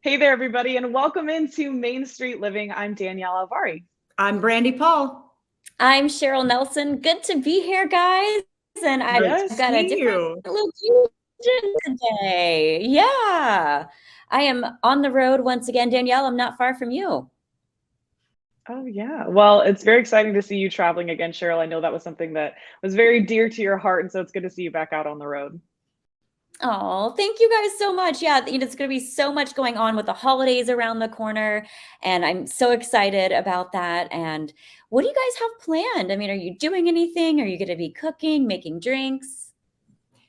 Hey there, everybody, and welcome into Main Street Living. I'm Danielle Alvari. I'm Brandy Paul. I'm Cheryl Nelson. Good to be here, guys. And I've got a different location today. Yeah. I am on the road once again. Danielle, I'm not far from you. Oh, yeah. Well, it's very exciting to see you traveling again, Cheryl. I know that was something that was very dear to your heart, and so it's good to see you back out on the road. Oh, thank you guys so much. Yeah, it's going to be so much going on with the holidays around the corner, and I'm so excited about that. And what do you guys have planned? I mean, are you doing anything? Are you going to be cooking, making drinks?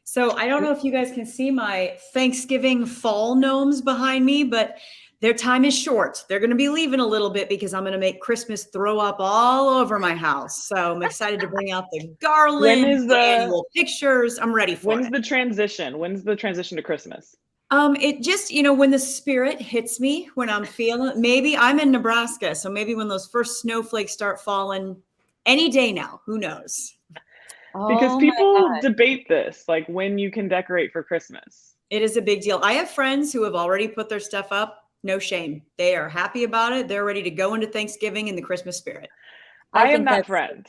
So I don't know if you guys can see my Thanksgiving fall gnomes behind me, but their time is short. They're going to be leaving a little bit because I'm going to make Christmas throw up all over my house. So I'm excited to bring out the garland, the annual pictures. I'm ready for it. When's the transition? When's the transition to Christmas? It just, when the spirit hits me, when I'm feeling, maybe I'm in Nebraska. So maybe when those first snowflakes start falling any day now, who knows? Because people debate this, like when you can decorate for Christmas. It is a big deal. I have friends who have already put their stuff up. No shame. They are happy about it. They're ready to go into Thanksgiving in the Christmas spirit. I am that friend.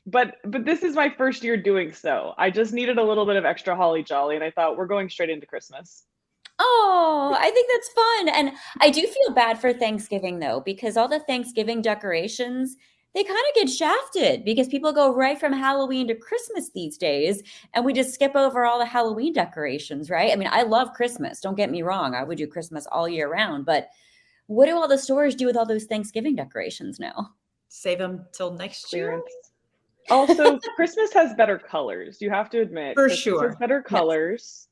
But this is my first year doing so. I just needed a little bit of extra holly jolly, and I thought we're going straight into Christmas. Oh, I think that's fun. And I do feel bad for Thanksgiving, though, because all the Thanksgiving decorations, they kind of get shafted because people go right from Halloween to Christmas these days, and we just skip over all the Halloween decorations, right? I mean, I love Christmas. Don't get me wrong. I would do Christmas all year round. But what do all the stores do with all those Thanksgiving decorations now? Save them till next year. Also, Christmas has better colors. You have to admit. For Christmas sure. has better colors.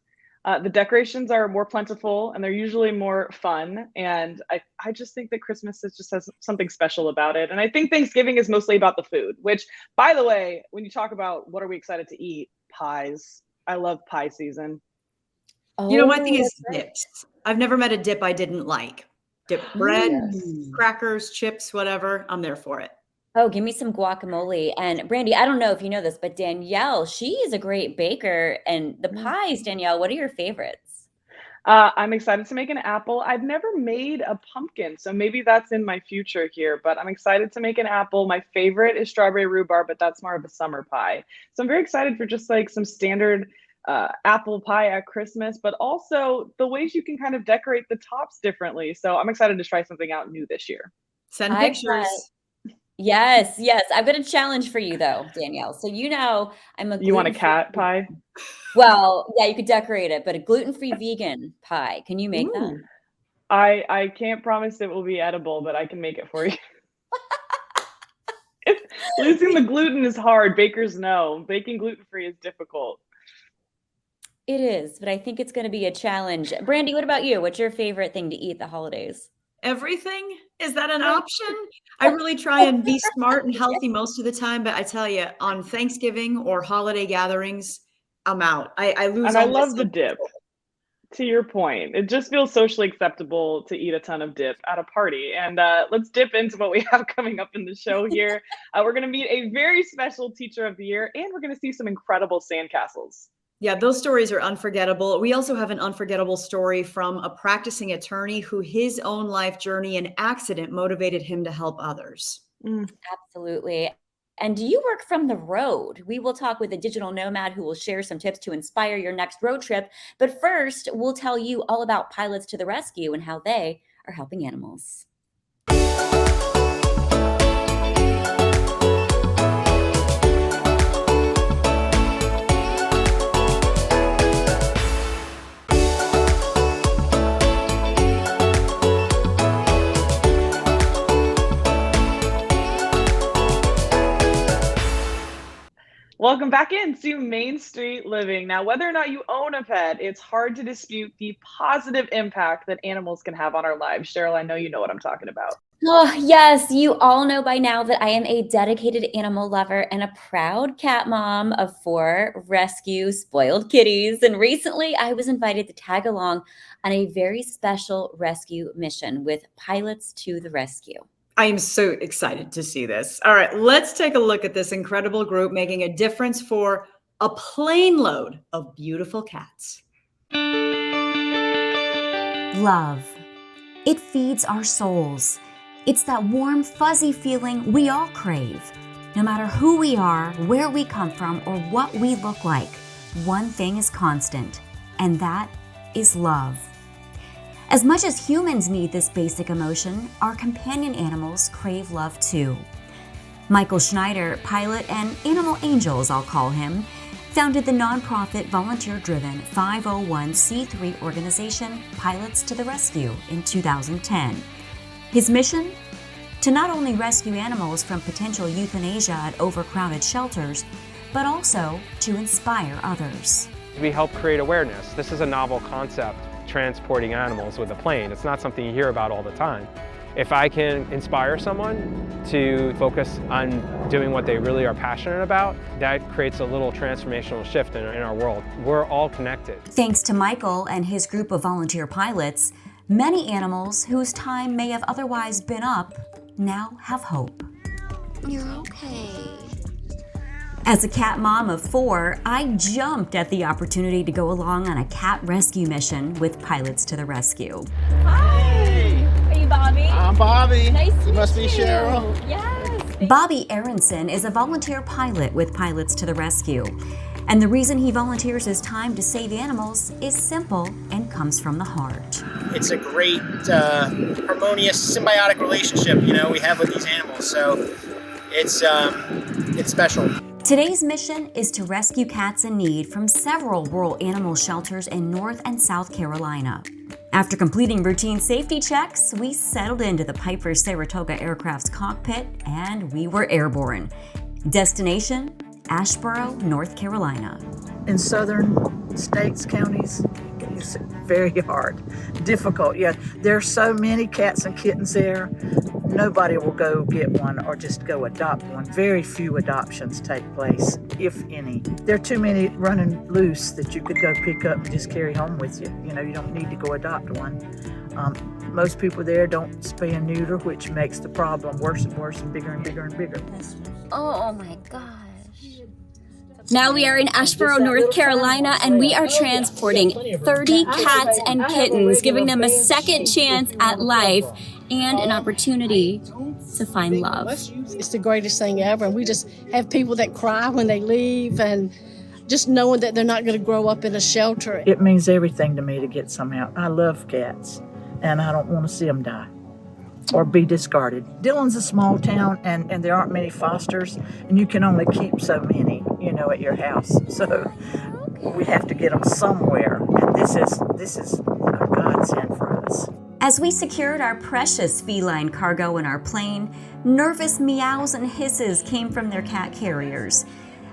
Yes. The decorations are more plentiful and they're usually more fun. And I just think that Christmas just has something special about it. And I think Thanksgiving is mostly about the food, which, by the way, when you talk about what are we excited to eat, pies. I love pie season. Oh, my thing is dips. I've never met a dip I didn't like. Dip bread, crackers, chips, whatever. I'm there for it. Oh, give me some guacamole. And Brandy, I don't know if you know this, but Danielle, she is a great baker. And the pies, Danielle, what are your favorites? I'm excited to make an apple. I've never made a pumpkin, so maybe that's in my future here, but I'm excited to make an apple. My favorite is strawberry rhubarb, but that's more of a summer pie. So I'm very excited for just like some standard apple pie at Christmas, but also the ways you can kind of decorate the tops differently. So I'm excited to try something out new this year. Send pictures. Yes. I've got a challenge for you though, Danielle. So I'm a You want a cat pie? Well, yeah, you could decorate it, but a gluten-free vegan pie. Can you make that? I can't promise it will be edible, but I can make it for you. Losing the gluten is hard. Bakers know. Baking gluten-free is difficult. It is, but I think it's going to be a challenge. Brandy, what about you? What's your favorite thing to eat the holidays? Everything? Is that an option? I really try and be smart and healthy most of the time, but I tell you, on Thanksgiving or holiday gatherings, I'm out. I lose. And I love the dip. To your point, it just feels socially acceptable to eat a ton of dip at a party. And let's dip into what we have coming up in the show here. We're going to meet a very special teacher of the year, and we're going to see some incredible sandcastles. Yeah, those stories are unforgettable. We also have an unforgettable story from a practicing attorney who his own life journey and accident motivated him to help others. Absolutely. And do you work from the road? We will talk with a digital nomad who will share some tips to inspire your next road trip. But first, we'll tell you all about Pilots to the Rescue and how they are helping animals. Welcome back into Main Street Living. Now, whether or not you own a pet, it's hard to dispute the positive impact that animals can have on our lives. Cheryl, I know you know what I'm talking about. Oh, yes. You all know by now that I am a dedicated animal lover and a proud cat mom of 4 rescue spoiled kitties. And recently I was invited to tag along on a very special rescue mission with Pilots to the Rescue. I am so excited to see this. All right, let's take a look at this incredible group making a difference for a plane load of beautiful cats. Love, It feeds our souls. It's that warm, fuzzy feeling we all crave. No matter who we are, where we come from, or what we look like, one thing is constant, and that is love. As much as humans need this basic emotion, our companion animals crave love too. Michael Schneider, pilot and animal angel as I'll call him, founded the nonprofit, volunteer-driven 501c3 organization Pilots to the Rescue in 2010. His mission? To not only rescue animals from potential euthanasia at overcrowded shelters, but also to inspire others. We help create awareness. This is a novel concept, transporting animals with a plane. It's not something you hear about all the time. If I can inspire someone to focus on doing what they really are passionate about, that creates a little transformational shift in our world. We're all connected. Thanks to Michael and his group of volunteer pilots, many animals whose time may have otherwise been up now have hope. You're okay. As a cat mom of 4, I jumped at the opportunity to go along on a cat rescue mission with Pilots to the Rescue. Hi! Are you Bobby? I'm Bobby. Nice to meet you. You must be Cheryl. Yes. Bobby Aronson is a volunteer pilot with Pilots to the Rescue. And the reason he volunteers his time to save animals is simple and comes from the heart. It's a great, harmonious, symbiotic relationship, we have with these animals. So it's special. Today's mission is to rescue cats in need from several rural animal shelters in North and South Carolina. After completing routine safety checks, we settled into the Piper Saratoga aircraft's cockpit and we were airborne. Destination? Asheboro, North Carolina. In southern states, counties, it's very hard, difficult. Yeah, there's so many cats and kittens there. Nobody will go get one or just go adopt one. Very few adoptions take place, if any. There are too many running loose that you could go pick up and just carry home with you. You don't need to go adopt one. Most people there don't spay and neuter, which makes the problem worse and worse and bigger and bigger and bigger. Oh my gosh. Now we are in Asheboro, North Carolina, and we are transporting 30 cats and kittens, giving them a second chance at life and an opportunity to find love. It's the greatest thing ever. And we just have people that cry when they leave, and just knowing that they're not going to grow up in a shelter. It means everything to me to get some out. I love cats, and I don't want to see them die or be discarded. Dillon's a small town, and there aren't many fosters, and you can only keep so many, at your house. So we have to get them somewhere, and this is a godsend for us. As we secured our precious feline cargo in our plane, nervous meows and hisses came from their cat carriers.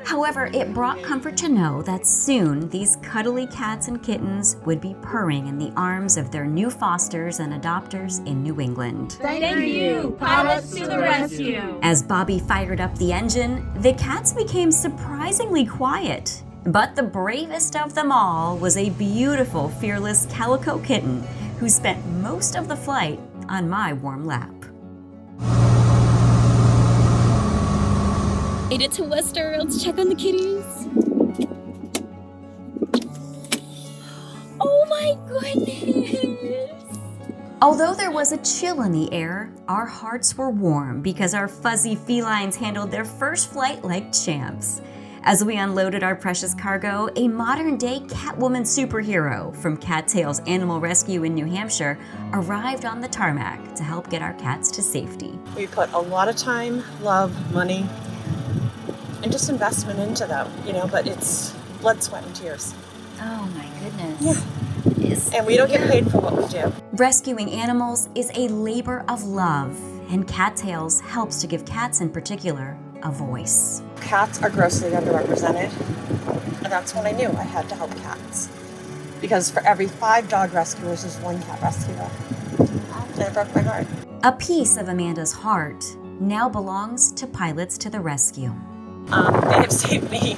However, it brought comfort to know that soon these cuddly cats and kittens would be purring in the arms of their new fosters and adopters in New England. Thank you, Pilots to the Rescue. As Bobby fired up the engine, the cats became surprisingly quiet. But the bravest of them all was a beautiful, fearless calico kitten who spent most of the flight on my warm lap. Made it to Westboro to check on the kitties. Oh my goodness! Although there was a chill in the air, our hearts were warm because our fuzzy felines handled their first flight like champs. As we unloaded our precious cargo, a modern-day Catwoman superhero from Cattail's Animal Rescue in New Hampshire arrived on the tarmac to help get our cats to safety. We put a lot of time, love, money, and just investment into them, but it's blood, sweat, and tears. Oh my goodness. Yeah. And we don't get paid for what we do. Rescuing animals is a labor of love, and Cattails helps to give cats in particular a voice. Cats are grossly underrepresented, and that's when I knew I had to help cats. Because for every 5 dog rescuers, there's 1 cat rescuer. And it broke my heart. A piece of Amanda's heart now belongs to Pilots to the Rescue. They have saved me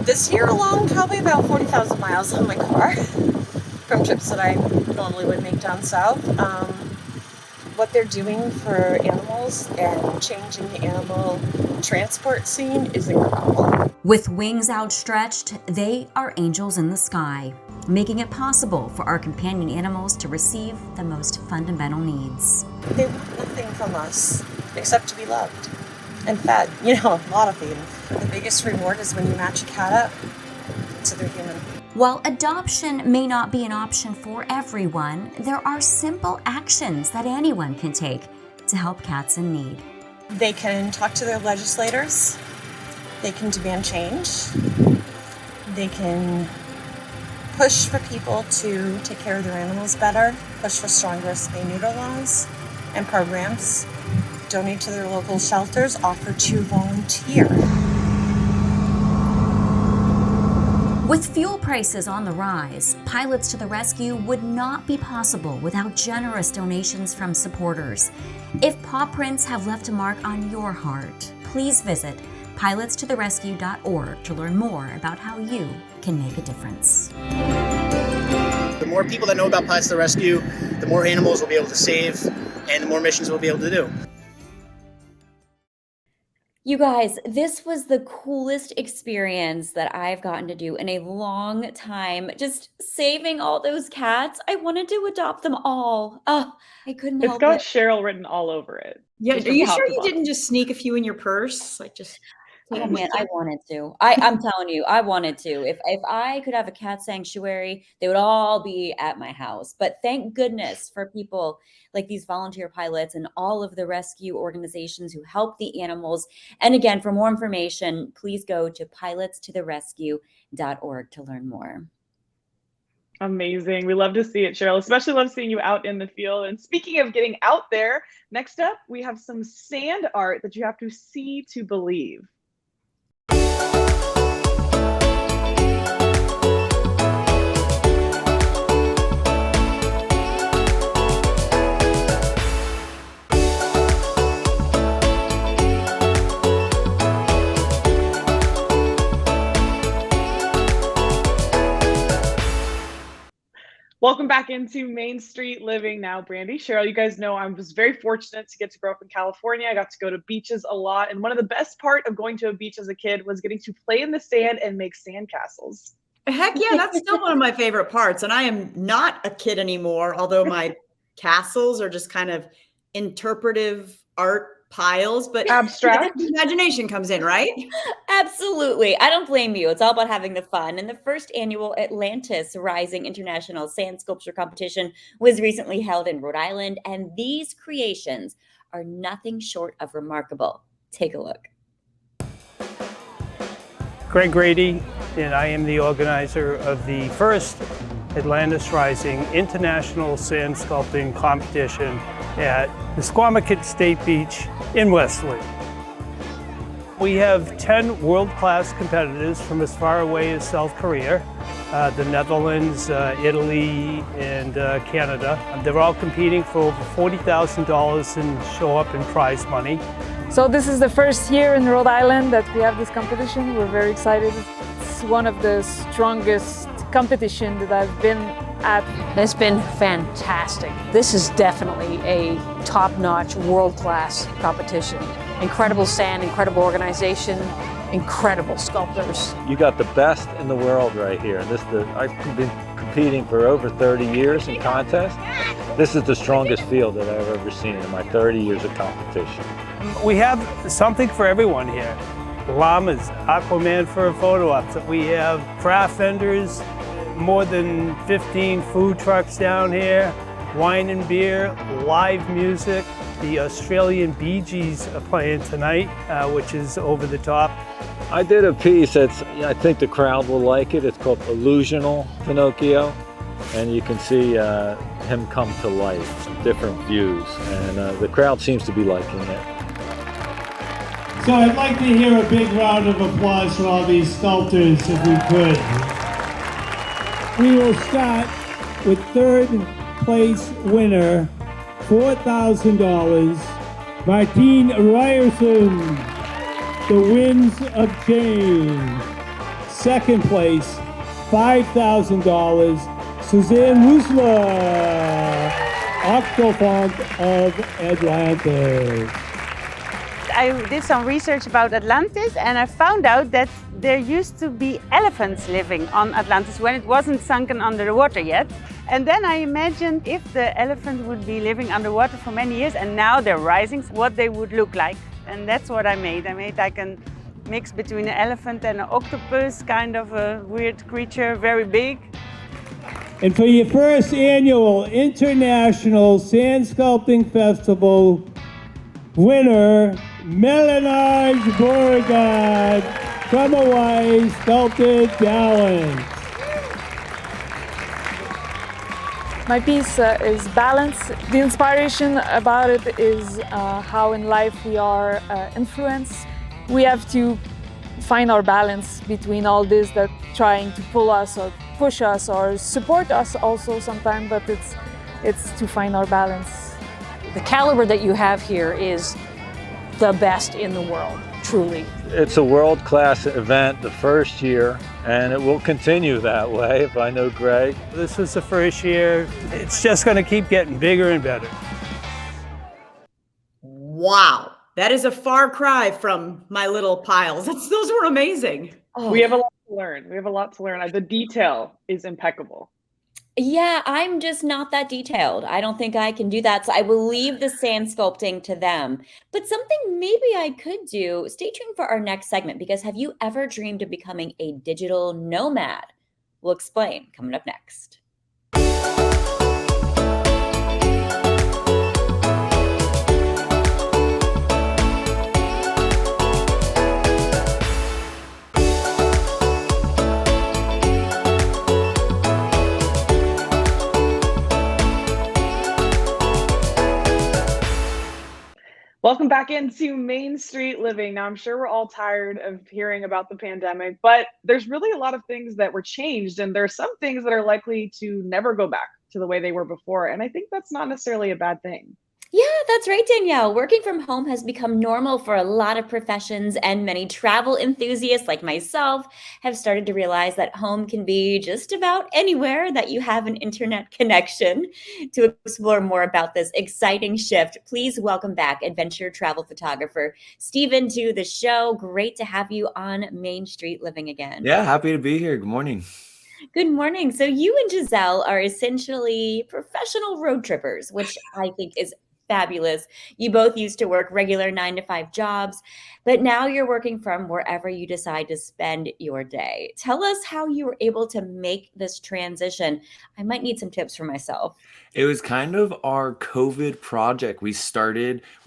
this year alone probably about 40,000 miles on my car from trips that I normally would make down south. What they're doing for animals and changing the animal transport scene is incredible. With wings outstretched, they are angels in the sky. making it possible for our companion animals to receive the most fundamental needs. They want nothing from us except to be loved and fed. You know, a lot of things. The biggest reward is when you match a cat up to their human. While adoption may not be an option for everyone, there are simple actions that anyone can take to help cats in need. They can talk to their legislators. They can demand change. They can push for people to take care of their animals better, push for stronger spay-neuter laws and programs, donate to their local shelters, offer to volunteer. With fuel prices on the rise, Pilots to the Rescue would not be possible without generous donations from supporters. If paw prints have left a mark on your heart, please visit pilotstotherescue.org to learn more about how you can make a difference. The more people that know about Pilots to the Rescue, the more animals we'll be able to save, and the more missions we'll be able to do. You guys, this was the coolest experience that I've gotten to do in a long time. Just saving all those cats. I wanted to adopt them all. Oh, I couldn't It's help got it. Cheryl written all over it. Yeah, Just are from you top sure to you bottom. didn't just sneak a few in your purse? Like just Oh man, I wanted to. I'm telling you, I wanted to. If I could have a cat sanctuary, they would all be at my house. But thank goodness for people like these volunteer pilots and all of the rescue organizations who help the animals. And again, for more information, please go to pilotstotherescue.org to learn more. Amazing. We love to see it, Cheryl. Especially love seeing you out in the field. And speaking of getting out there, next up, we have some sand art that you have to see to believe. Welcome back into Main Street Living now, Brandy. Cheryl, you guys know I was very fortunate to get to grow up in California. I got to go to beaches a lot. And one of the best part of going to a beach as a kid was getting to play in the sand and make sandcastles. Heck yeah, that's still one of my favorite parts. And I am not a kid anymore, although my castles are just kind of interpretive art piles, but abstract imagination comes in, right? Absolutely. I don't blame you. It's all about having the fun. And the first annual Atlantis Rising International Sand Sculpture Competition was recently held in Rhode Island, and these creations are nothing short of remarkable. Take a look. Greg Grady, and I am the organizer of the first Atlantis Rising International Sand Sculpting Competition at the Squamicut State Beach in Westerly. We have 10 world-class competitors from as far away as South Korea, the Netherlands, Italy, and Canada. They're all competing for over $40,000 in show-up and prize money. So this is the first year in Rhode Island that we have this competition. We're very excited. It's one of the strongest competitions that I've been at. It's been fantastic. This is definitely a top-notch, world-class competition. Incredible sand, incredible organization, incredible sculptors. You got the best in the world right here. I've been competing for over 30 years in contests. This is the strongest field that I've ever seen in my 30 years of competition. We have something for everyone here. Llamas, Aquaman for a photo op. We have craft vendors, more than 15 food trucks down here, wine and beer, live music. The Australian Bee Gees are playing tonight, which is over the top. I did a piece that's, I think the crowd will like it. It's called Illusional Pinocchio. And you can see him come to life, different views. And the crowd seems to be liking it. So I'd like to hear a big round of applause for all these sculptors, if we could. We will start with third place winner, $4,000, Martine Ryerson, The Winds of Change. Second place, $5,000, Suzanne Wusler, Octofont of Atlantis. I did some research about Atlantis, and I found out that there used to be elephants living on Atlantis when it wasn't sunken under the water yet. And then I imagined if the elephant would be living underwater for many years and now they're rising, what they would look like. And that's what I made. I made like a mix between an elephant and an octopus, kind of a weird creature, very big. And for your first annual International Sand Sculpting Festival winner, Melanage Beauregard from Hawaii, sculpted Balance. My piece is balance. The inspiration about it is how in life we are influenced. We have to find our balance between all this that trying to pull us or push us or support us also sometimes, but it's to find our balance. The caliber that you have here is the best in the world, truly. It's a world-class event the first year, and it will continue that way, if I know Greg. This is the first year. It's just going to keep getting bigger and better. Wow. That is a far cry from my little piles. Those were amazing. Oh. We have a lot to learn. We have a lot to learn. The detail is impeccable. Yeah, I'm just not that detailed. I don't think I can do that. So I will leave the sand sculpting to them. But something maybe I could do, stay tuned for our next segment, because have you ever dreamed of becoming a digital nomad? We'll explain coming up next. Welcome back into Main Street Living. Now, I'm sure we're all tired of hearing about the pandemic, but there's really a lot of things that were changed, and there's some things that are likely to never go back to the way they were before. And I think that's not necessarily a bad thing. Yeah, that's right, Danielle. Working from home has become normal for a lot of professions, and many travel enthusiasts like myself have started to realize that home can be just about anywhere that you have an internet connection. To explore more about this exciting shift, please welcome back adventure travel photographer Stephen to the show. Great to have you on Main Street Living again. Yeah, happy to be here. Good morning. Good morning. So you and Giselle are essentially professional road trippers, which I think is fabulous. You both used to work regular 9-to-5 jobs, but now you're working from wherever you decide to spend your day. Tell us how you were able to make this transition. I might need some tips for myself. It was kind of our COVID project. We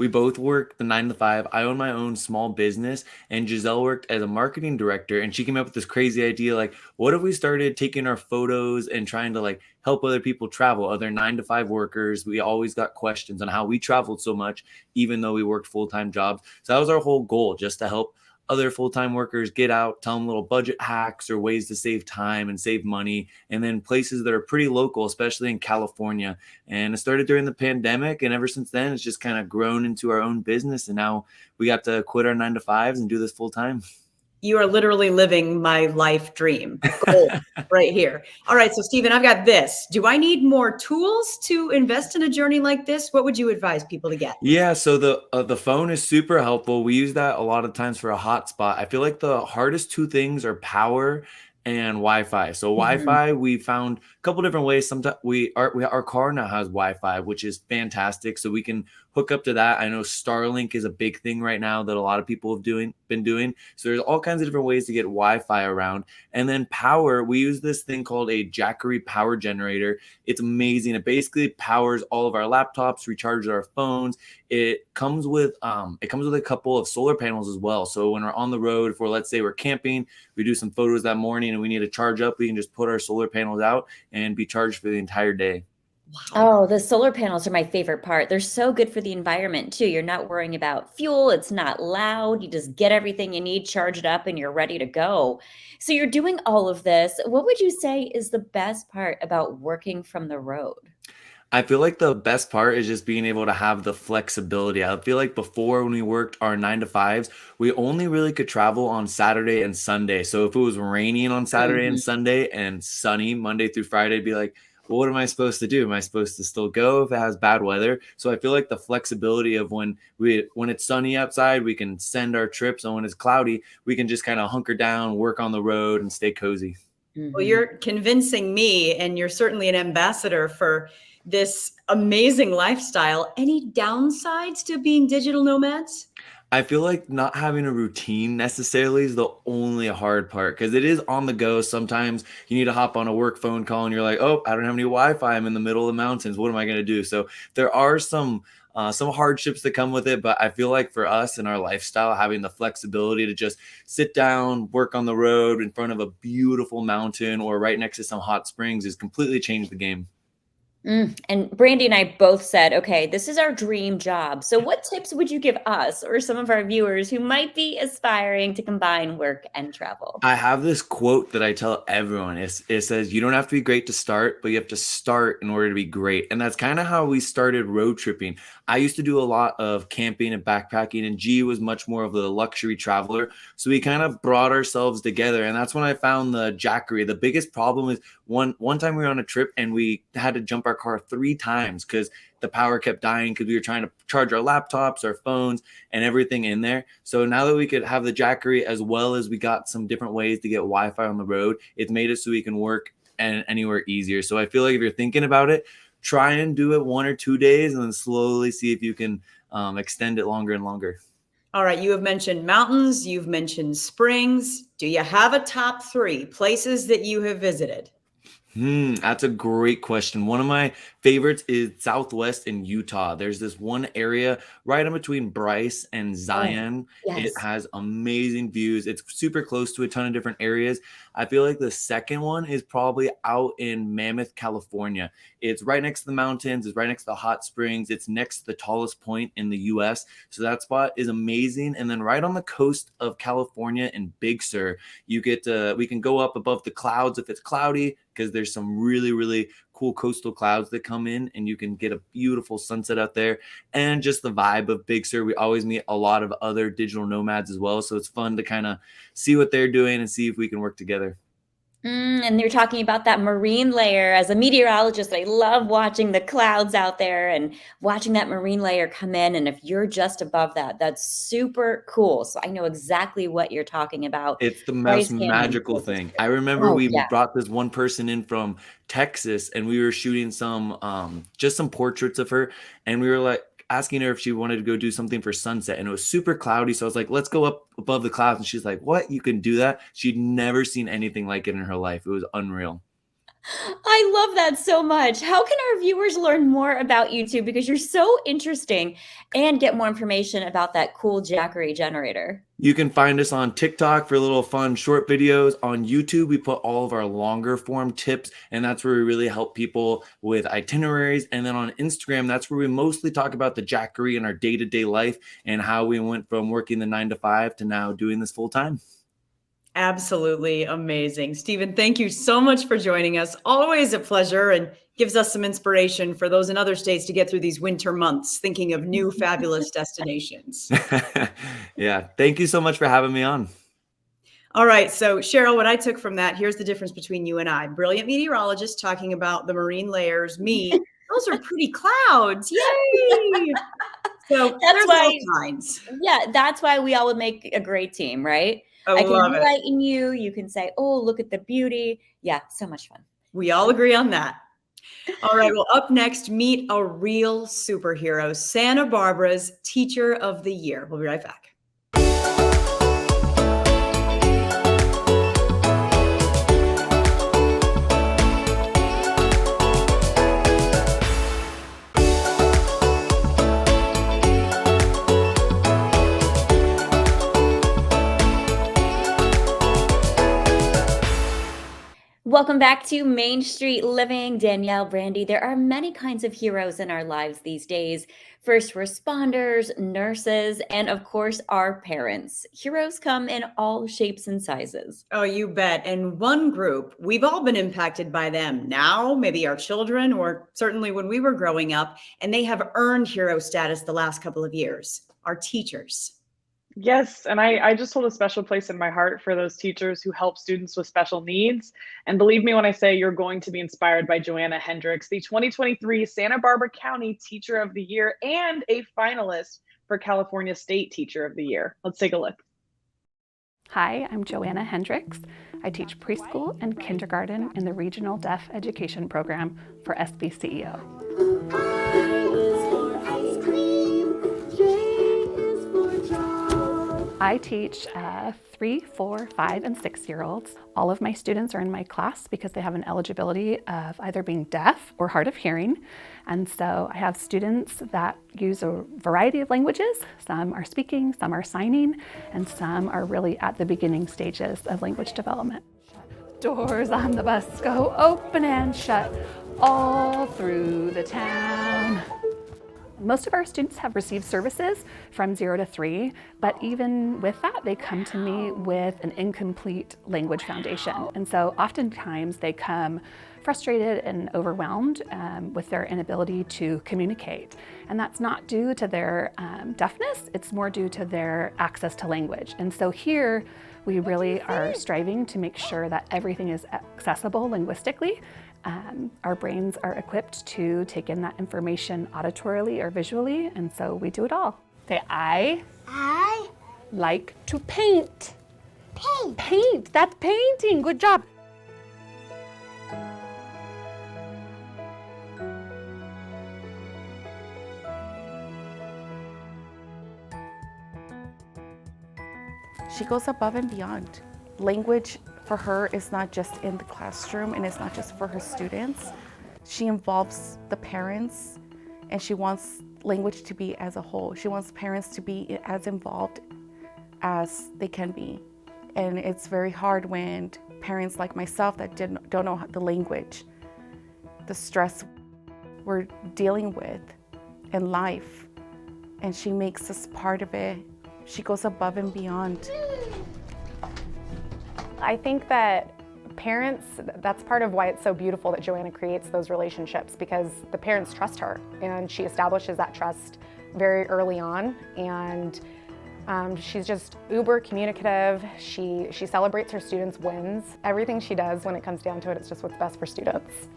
both worked the 9-to-5. I own my own small business, and Giselle worked as a marketing director, and she came up with this crazy idea, like, what if we started taking our photos and trying to help other people travel, other 9-to-5 workers. We always got questions on how we traveled so much, even though we worked full-time jobs. So that was our whole goal, just to help other full-time workers get out, tell them little budget hacks or ways to save time and save money, and then places that are pretty local, especially in California. And it started during the pandemic, and ever since then, it's just kind of grown into our own business. And now we got to quit our 9-to-5s and do this full-time. You are literally living my life dream goal right here. All right, so Stephen, I've got this. Do I need more tools to invest in a journey like this? What would you advise people to get? Yeah, so the phone is super helpful. We use that a lot of times for a hotspot. I feel like the hardest two things are power and Wi-Fi. So Wi-Fi, we found a couple different ways. Sometimes our car now has Wi-Fi, which is fantastic. So we can hook up to that. I know Starlink is a big thing right now that a lot of people have been doing. So there's all kinds of different ways to get Wi-Fi around. And then power, we use this thing called a Jackery power generator. It's amazing. It basically powers all of our laptops, recharges our phones. It comes with a couple of solar panels as well. So when we're on the road, let's say we're camping, we do some photos that morning and we need to charge up, we can just put our solar panels out and be charged for the entire day. Wow. Oh, the solar panels are my favorite part. They're so good for the environment too. You're not worrying about fuel. It's not loud. You just get everything you need, charge it up, and you're ready to go. So you're doing all of this. What would you say is the best part about working from the road? I feel like the best part is just being able to have the flexibility. I feel like before, when we worked our 9-to-5s, we only really could travel on Saturday and Sunday. So if it was raining on Saturday and Sunday and sunny Monday through Friday, it'd be like, well, what am I supposed to do? Am I supposed to still go if it has bad weather? So I feel like the flexibility of when it's sunny outside, we can send our trips, and when it's cloudy, we can just kind of hunker down, work on the road, and stay cozy. Well, you're convincing me, and you're certainly an ambassador for this amazing lifestyle. Any downsides to being digital nomads? I feel like not having a routine necessarily is the only hard part, because it is on the go. Sometimes you need to hop on a work phone call and you're like, oh, I don't have any Wi-Fi. I'm in the middle of the mountains. What am I going to do? So there are some hardships that come with it, but I feel like for us in our lifestyle, having the flexibility to just sit down, work on the road in front of a beautiful mountain or right next to some hot springs has completely changed the game. And Brandy and I both said, okay, this is our dream job. So what tips would you give us or some of our viewers who might be aspiring to combine work and travel? I have this quote that I tell everyone. It says, you don't have to be great to start, but you have to start in order to be great. And that's kind of how we started road tripping. I used to do a lot of camping and backpacking, and G was much more of the luxury traveler. So we kind of brought ourselves together. And that's when I found the Jackery. The biggest problem is one time we were on a trip and we had to jump our car 3 times because the power kept dying because we were trying to charge our laptops, our phones, and everything in there. So now that we could have the Jackery, as well as we got some different ways to get Wi-Fi on the road, it's made it so we can work anywhere easier. So I feel like if you're thinking about it, try and do it 1 or 2 days and then slowly see if you can extend it longer and longer. All right, you have mentioned mountains, you've mentioned springs. Do you have a top 3 places that you have visited? That's a great question. One of my favorites is Southwest in Utah. There's this one area right in between Bryce and Zion. yes. It has amazing views. It's super close to a ton of different areas. I feel like the second one is probably out in Mammoth, California. It's right next to the mountains. It's right next to the hot springs. It's next to the tallest point in the U.S. So that spot is amazing. And then right on the coast of California in Big Sur, we can go up above the clouds if it's cloudy, because there's some really, really cool coastal clouds that come in and you can get a beautiful sunset out there. And just the vibe of Big Sur. We always meet a lot of other digital nomads as well. So it's fun to kind of see what they're doing and see if we can work together. And you're talking about that marine layer. As a meteorologist, I love watching the clouds out there and watching that marine layer come in. And if you're just above that, that's super cool. So I know exactly what you're talking about. It's the most magical thing. I remember we brought this one person in from Texas and we were shooting just some portraits of her. And we were like, asking her if she wanted to go do something for sunset, and it was super cloudy. So I was like, let's go up above the clouds. And she's like, what? You can do that? She'd never seen anything like it in her life. It was unreal. I love that so much. How can our viewers learn more about you two? Because you're so interesting, and get more information about that cool Jackery generator. You can find us on TikTok for little fun short videos. On YouTube, we put all of our longer form tips, and that's where we really help people with itineraries. And then on Instagram, that's where we mostly talk about the Jackery and our day-to-day life and how we went from working the 9 to 5 to now doing this full time. Absolutely amazing. Stephen, thank you so much for joining us. Always a pleasure, and gives us some inspiration for those in other states to get through these winter months, thinking of new fabulous destinations. Yeah. Thank you so much for having me on. All right. So Cheryl, what I took from that, here's the difference between you and I. Brilliant meteorologist talking about the marine layers. Me, those are pretty clouds. Yay. So that's why, all kinds. Yeah, that's why we all would make a great team, right? I can enlighten you. You can say, oh, look at the beauty. Yeah, so much fun. We all agree on that. All right. Well, up next, meet a real superhero, Santa Barbara's Teacher of the Year. We'll be right back. Welcome back to Main Street Living. Danielle, Brandy, there are many kinds of heroes in our lives these days. First responders, nurses, and of course, our parents. Heroes come in all shapes and sizes. Oh, you bet. And one group, we've all been impacted by them now, maybe our children, or certainly when we were growing up, and they have earned hero status the last couple of years, our teachers. Yes, and I just hold a special place in my heart for those teachers who help students with special needs. And believe me when I say you're going to be inspired by Joanna Hendricks, the 2023 Santa Barbara County Teacher of the Year and a finalist for California State Teacher of the Year. Let's take a look. Hi, I'm Joanna Hendricks. I teach preschool and kindergarten in the Regional Deaf Education Program for SBCEO. I teach 3, 4, 5, and 6-year-olds. All of my students are in my class because they have an eligibility of either being deaf or hard of hearing. And so I have students that use a variety of languages. Some are speaking, some are signing, and some are really at the beginning stages of language development. Doors on the bus go open and shut all through the town. Most of our students have received services from 0 to 3, but even with that, they come to me with an incomplete language foundation. And so oftentimes they come frustrated and overwhelmed with their inability to communicate. And that's not due to their deafness, it's more due to their access to language. And so here, we really are striving to make sure that everything is accessible linguistically. Our brains are equipped to take in that information auditorily or visually, and so we do it all. Say, I like to paint. Paint. Paint, that's painting, good job. She goes above and beyond. Language for her is not just in the classroom and it's not just for her students. She involves the parents and she wants language to be as a whole. She wants parents to be as involved as they can be. And it's very hard when parents like myself that don't know the language, the stress we're dealing with in life, and she makes us part of it. She goes above and beyond. I think that parents, that's part of why it's so beautiful that Joanna creates those relationships, because the parents trust her and she establishes that trust very early on. And she's just uber communicative. She celebrates her students' wins. Everything she does, when it comes down to it, it's just what's best for students.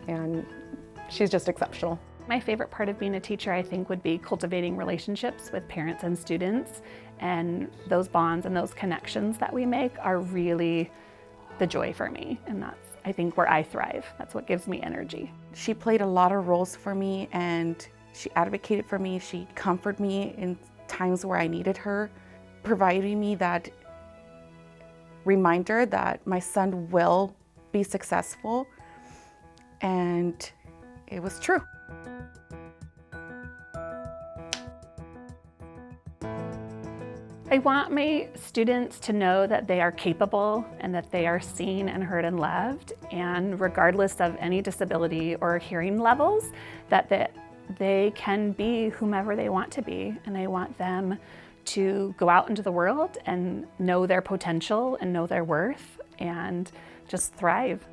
And she's just exceptional. My favorite part of being a teacher, I think, would be cultivating relationships with parents and students. And those bonds and those connections that we make are really the joy for me. And that's, I think, where I thrive. That's what gives me energy. She played a lot of roles for me and she advocated for me. She comforted me in times where I needed her, providing me that reminder that my son will be successful. And it was true. I want my students to know that they are capable and that they are seen and heard and loved, and regardless of any disability or hearing levels, that they can be whomever they want to be. And I want them to go out into the world and know their potential and know their worth and just thrive.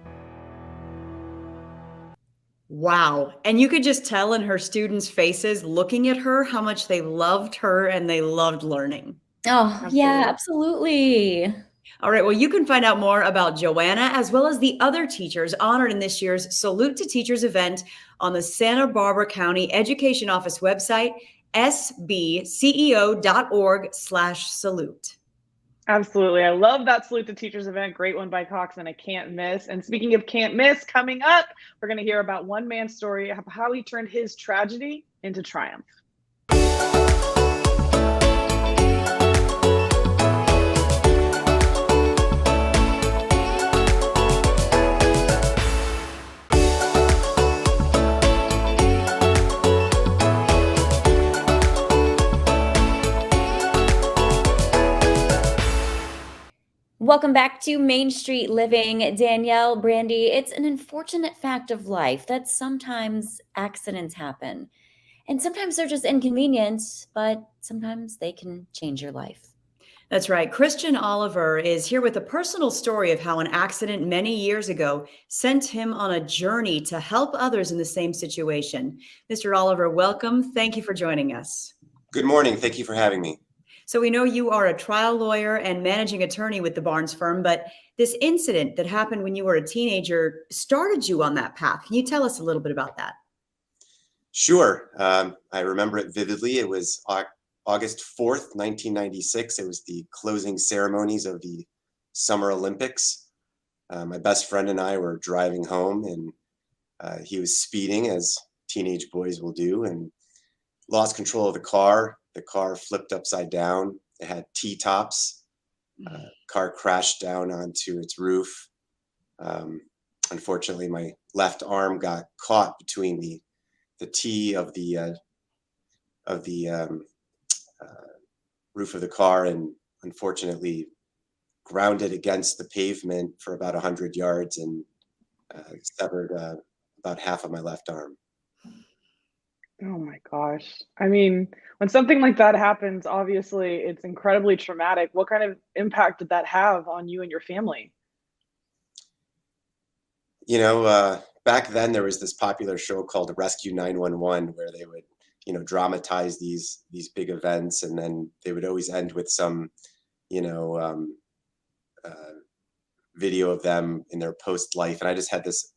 Wow. And you could just tell in her students' faces looking at her how much they loved her and they loved learning. Oh, yeah, absolutely. All right. Well, you can find out more about Joanna as well as the other teachers honored in this year's Salute to Teachers event on the Santa Barbara County Education Office website, sbceo.org/salute. Absolutely. I love that Salute to Teachers event. Great one by Cox and I can't miss. And speaking of can't miss, coming up, we're going to hear about one man's story of how he turned his tragedy into triumph. Welcome back to Main Street Living. Danielle, Brandy, it's an unfortunate fact of life that sometimes accidents happen. And sometimes they're just inconvenient, but sometimes they can change your life. That's right. Christian Oliver is here with a personal story of how an accident many years ago sent him on a journey to help others in the same situation. Mr. Oliver, welcome. Thank you for joining us. Good morning. Thank you for having me. So we know you are a trial lawyer and managing attorney with the Barnes firm, but this incident that happened when you were a teenager started you on that path. Can you tell us a little bit about that? Sure. I remember it vividly. It was August 4th, 1996. It was the closing ceremonies of the Summer Olympics. My best friend and I were driving home, and he was speeding, as teenage boys will do, and lost control of the car. The car flipped upside down. It had T-tops. Car crashed down onto its roof. Unfortunately, my left arm got caught between the T of the roof of the car, and unfortunately grounded against the pavement for about 100 yards and severed about half of my left arm. Oh my gosh. I mean, when something like that happens, obviously it's incredibly traumatic. What kind of impact did that have on you and your family? You know, back then there was this popular show called Rescue 911 where they would, you know, dramatize these big events, and then they would always end with some, you know, video of them in their post life. And I just had this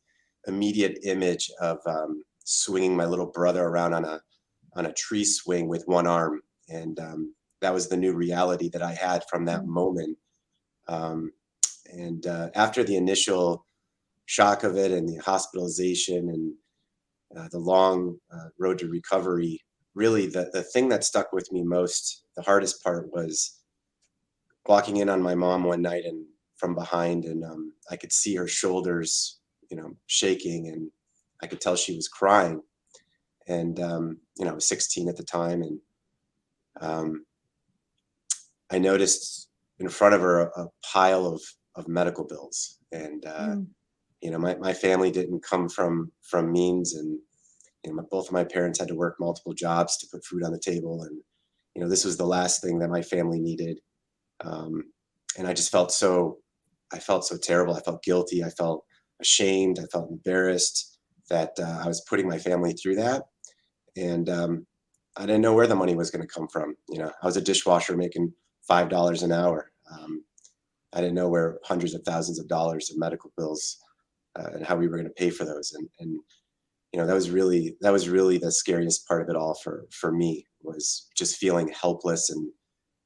immediate image of swinging my little brother around on a tree swing with one arm, and that was the new reality that I had from that moment. After the initial shock of it and the hospitalization and the long road to recovery, really the thing that stuck with me most, the hardest part, was walking in on my mom one night and from behind, and I could see her shoulders, you know, shaking, and I could tell she was crying. And you know, I was 16 at the time, and I noticed in front of her a pile of medical bills. And you know, my family didn't come from means, and you know, both of my parents had to work multiple jobs to put food on the table, and you know, this was the last thing that my family needed. And I just felt so terrible. I felt guilty. I felt ashamed. I felt embarrassed that I was putting my family through that. And I didn't know where the money was going to come from. You know, I was a dishwasher making $5 an hour. I didn't know where hundreds of thousands of dollars of medical bills and how we were going to pay for those. And you know, that was really the scariest part of it all for me, was just feeling helpless, and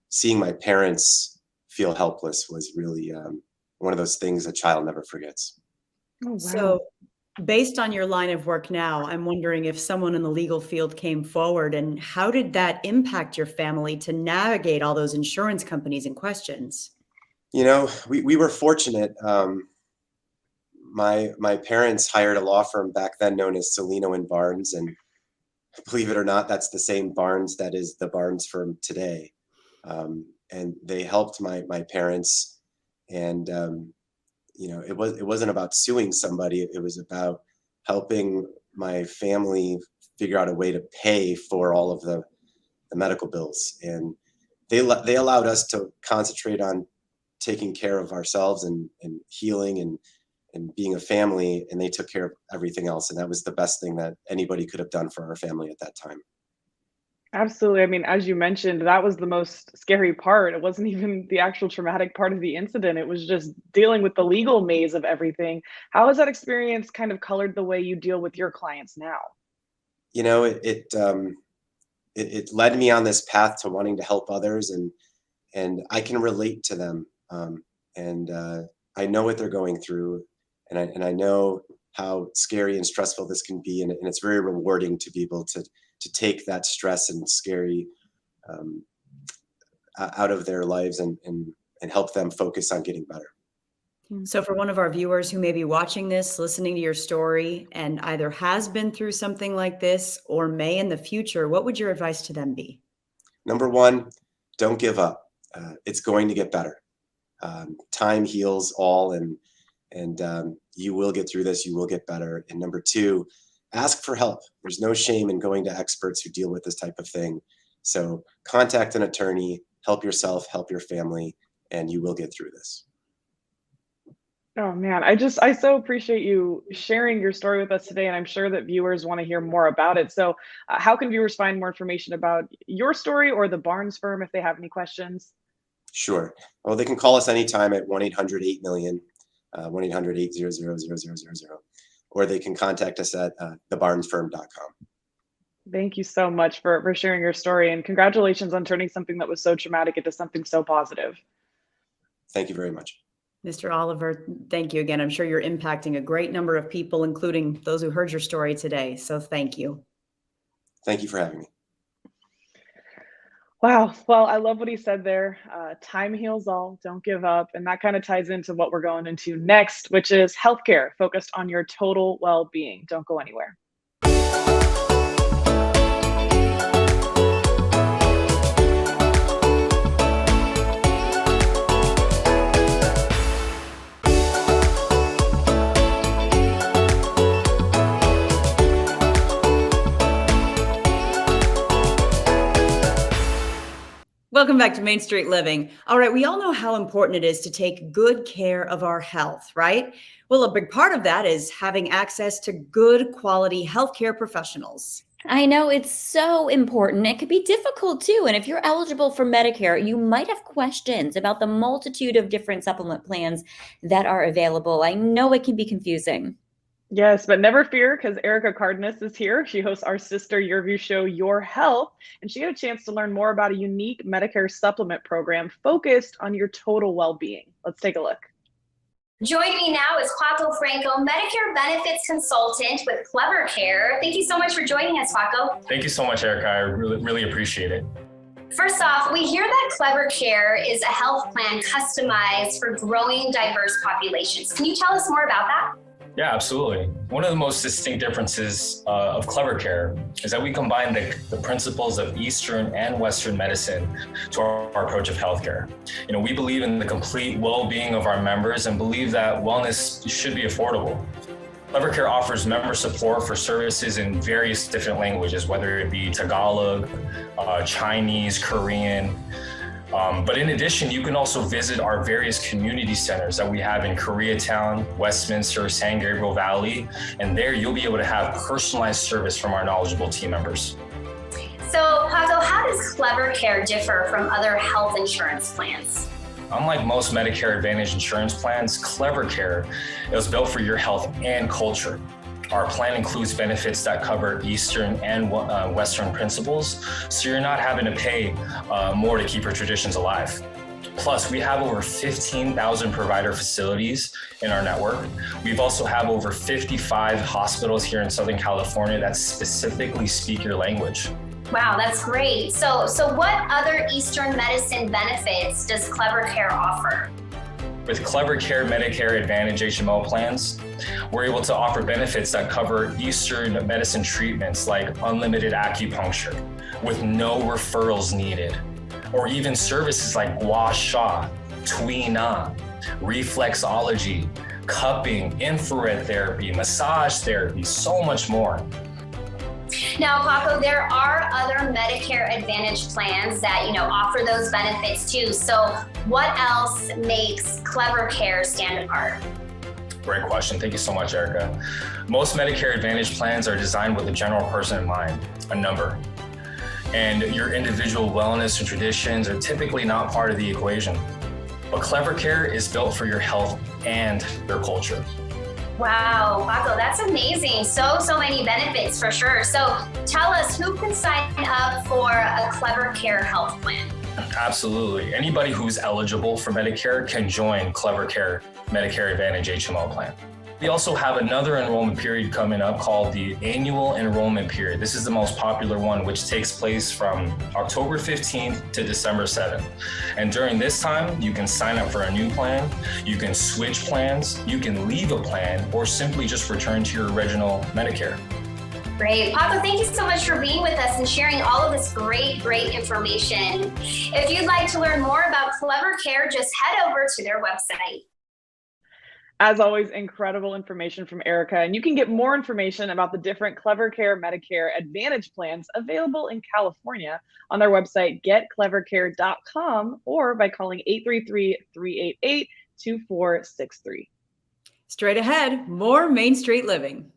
seeing my parents feel helpless was really one of those things a child never forgets. Oh, wow. So based on your line of work now, I'm wondering if someone in the legal field came forward, and how did that impact your family to navigate all those insurance companies and questions? You know, we were fortunate. My parents hired a law firm back then known as Celino and Barnes, and believe it or not, that's the same Barnes that is the Barnes firm today. And they helped my parents, and you know, it wasn't about suing somebody. It was about helping my family figure out a way to pay for all of the medical bills. And they allowed us to concentrate on taking care of ourselves and healing and being a family, and they took care of everything else. And that was the best thing that anybody could have done for our family at that time. Absolutely. I mean, as you mentioned, that was the most scary part. It wasn't even the actual traumatic part of the incident. It was just dealing with the legal maze of everything. How has that experience kind of colored the way you deal with your clients now? You know, it led me on this path to wanting to help others, and I can relate to them. And I know what they're going through, and I know how scary and stressful this can be. And it's very rewarding to be able to take that stress and scary out of their lives and help them focus on getting better. So for one of our viewers who may be watching this, listening to your story, and either has been through something like this or may in the future, what would your advice to them be? Number one, don't give up. It's going to get better. Time heals all, and you will get through this. You will get better. And number two, ask for help. There's no shame in going to experts who deal with this type of thing. So contact an attorney, help yourself, help your family, and you will get through this. Oh man, I so appreciate you sharing your story with us today, and I'm sure that viewers want to hear more about it. So, how can viewers find more information about your story or the Barnes firm if they have any questions? Sure. Well, they can call us anytime at 1-800-8-million, 1-800-800-0000, or they can contact us at thebarnesfirm.com. Thank you so much for sharing your story, and congratulations on turning something that was so traumatic into something so positive. Thank you very much. Mr. Oliver, thank you again. I'm sure you're impacting a great number of people, including those who heard your story today. So thank you. Thank you for having me. Wow. Well, I love what he said there. Time heals all. Don't give up. And that kind of ties into what we're going into next, which is healthcare focused on your total well-being. Don't go anywhere. Welcome back to Main Street Living. All right, we all know how important it is to take good care of our health, right? Well, a big part of that is having access to good quality healthcare professionals. I know it's so important. It could be difficult too. And if you're eligible for Medicare, you might have questions about the multitude of different supplement plans that are available. I know it can be confusing. Yes, but never fear, because Erica Cardenas is here. She hosts our sister Your View show, Your Health, and she had a chance to learn more about a unique Medicare supplement program focused on your total well-being. Let's take a look. Joining me now is Paco Franco, Medicare benefits consultant with Clever Care. Thank you so much for joining us, Paco. Thank you so much, Erica. I really appreciate it. First off, we hear that Clever Care is a health plan customized for growing diverse populations. Can you tell us more about that? Yeah, absolutely. One of the most distinct differences of Clever Care is that we combine the principles of Eastern and Western medicine to our approach of healthcare. You know, we believe in the complete well-being of our members and believe that wellness should be affordable. Clever Care offers member support for services in various different languages, whether it be Tagalog, Chinese, Korean. But in addition, you can also visit our various community centers that we have in Koreatown, Westminster, San Gabriel Valley, and there you'll be able to have personalized service from our knowledgeable team members. So, Paco, how does Clever Care differ from other health insurance plans? Unlike most Medicare Advantage insurance plans, Clever Care is built for your health and culture. Our plan includes benefits that cover Eastern and Western principles, so you're not having to pay more to keep your traditions alive. Plus, we have over 15,000 provider facilities in our network. We've also have over 55 hospitals here in Southern California that specifically speak your language. Wow, that's great. So what other Eastern medicine benefits does Clever Care offer? With Clever Care Medicare Advantage HMO plans, we're able to offer benefits that cover Eastern medicine treatments like unlimited acupuncture with no referrals needed, or even services like gua sha, tui na, reflexology, cupping, infrared therapy, massage therapy, so much more. Now, Paco, there are other Medicare Advantage plans that, offer those benefits too. So what else makes Clever Care stand apart? Great question. Thank you so much, Erica. Most Medicare Advantage plans are designed with a general person in mind, a number. And your individual wellness and traditions are typically not part of the equation. But Clever Care is built for your health and your culture. Wow, Paco, that's amazing. So many benefits for sure. So tell us, who can sign up for a Clever Care health plan? Absolutely. Anybody who's eligible for Medicare can join Clever Care Medicare Advantage HMO plan. We also have another enrollment period coming up called the annual enrollment period. This is the most popular one, which takes place from October 15th to December 7th. And during this time, you can sign up for a new plan, you can switch plans, you can leave a plan, or simply just return to your original Medicare. Great. Paco, thank you so much for being with us and sharing all of this great information. If you'd like to learn more about Clever Care, just head over to their website. As always, incredible information from Erica, and you can get more information about the different Clever Care Medicare Advantage plans available in California on their website, getclevercare.com, or by calling 833-388-2463. Straight ahead, more Main Street Living.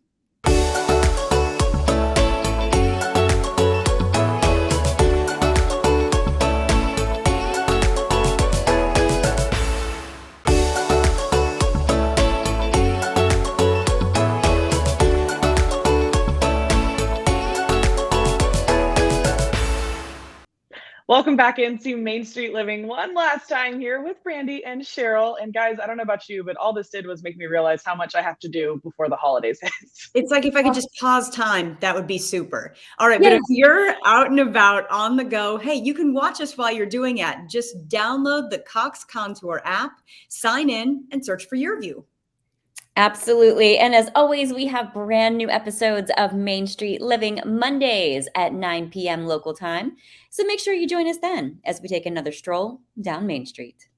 Welcome back into Main Street Living one last time here with Brandy and Cheryl. And guys, I don't know about you, but all this did was make me realize how much I have to do before the holidays hit. It's like if I could just pause time, that would be super. All right, but if you're out and about on the go, hey, you can watch us while you're doing it. Just download the Cox Contour app, sign in, and search for your view. Absolutely. And as always, we have brand new episodes of Main Street Living Mondays at 9 p.m. local time. So make sure you join us then as we take another stroll down Main Street.